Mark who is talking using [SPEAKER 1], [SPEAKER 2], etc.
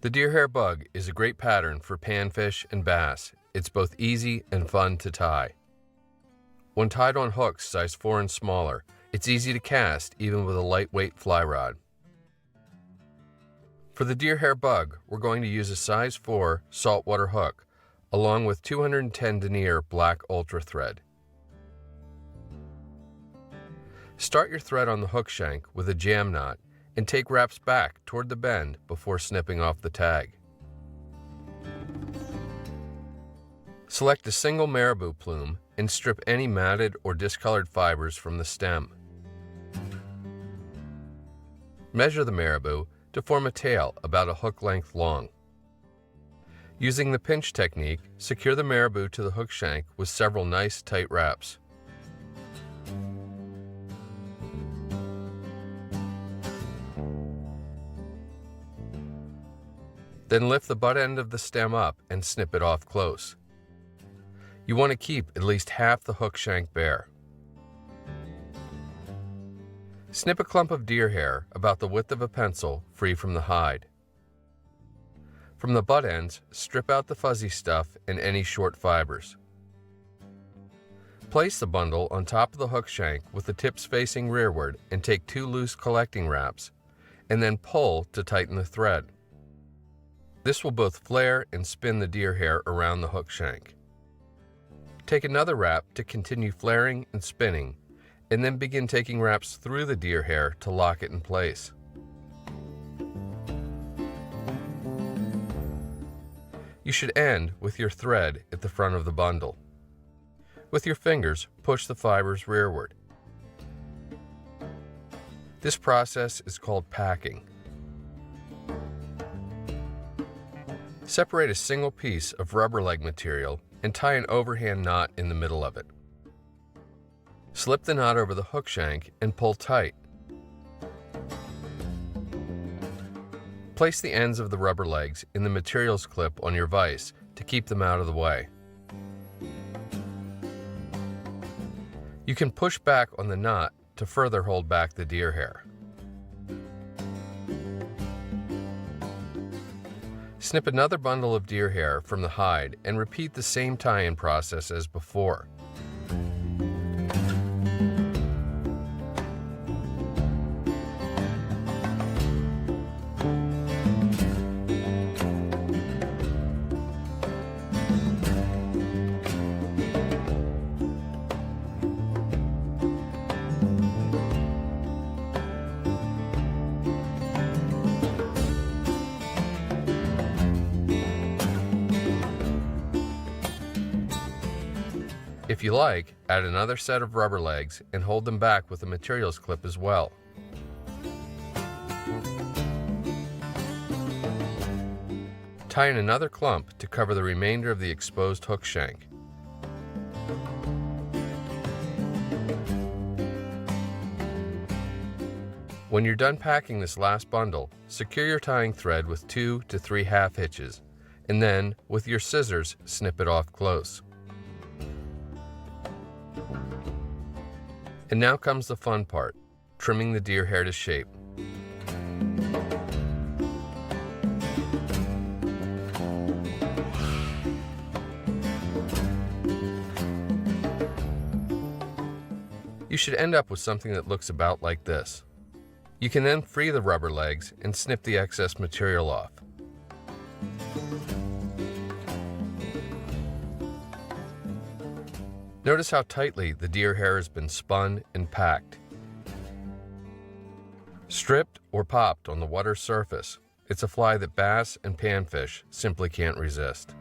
[SPEAKER 1] The deer hair bug is a great pattern for panfish and bass. It's both easy and fun to tie. When tied on hooks size 4 and smaller, it's easy to cast even with a lightweight fly rod. For the deer hair bug, we're going to use a size 4 saltwater hook, along with 210 denier black ultra thread. Start your thread on the hook shank with a jam knot and take wraps back toward the bend before snipping off the tag. Select a single marabou plume and strip any matted or discolored fibers from the stem. Measure the marabou to form a tail about a hook length long. Using the pinch technique, secure the marabou to the hook shank with several nice tight wraps. Then lift the butt end of the stem up and snip it off close. You want to keep at least half the hook shank bare. Snip a clump of deer hair about the width of a pencil free from the hide. From the butt ends, strip out the fuzzy stuff and any short fibers. Place the bundle on top of the hook shank with the tips facing rearward and take 2 loose collecting wraps, and then pull to tighten the thread. This will both flare and spin the deer hair around the hook shank. Take another wrap to continue flaring and spinning, and then begin taking wraps through the deer hair to lock it in place. You should end with your thread at the front of the bundle. With your fingers, push the fibers rearward. This process is called packing. Separate a single piece of rubber leg material and tie an overhand knot in the middle of it. Slip the knot over the hook shank and pull tight. Place the ends of the rubber legs in the materials clip on your vise to keep them out of the way. You can push back on the knot to further hold back the deer hair. Snip another bundle of deer hair from the hide and repeat the same tie-in process as before. If you like, add another set of rubber legs and hold them back with a materials clip as well. Tie in another clump to cover the remainder of the exposed hook shank. When you're done packing this last bundle, secure your tying thread with 2 to 3 half hitches, and then, with your scissors, snip it off close. And now comes the fun part, trimming the deer hair to shape. You should end up with something that looks about like this. You can then free the rubber legs and snip the excess material off. Notice how tightly the deer hair has been spun and packed. Stripped or popped on the water's surface, it's a fly that bass and panfish simply can't resist.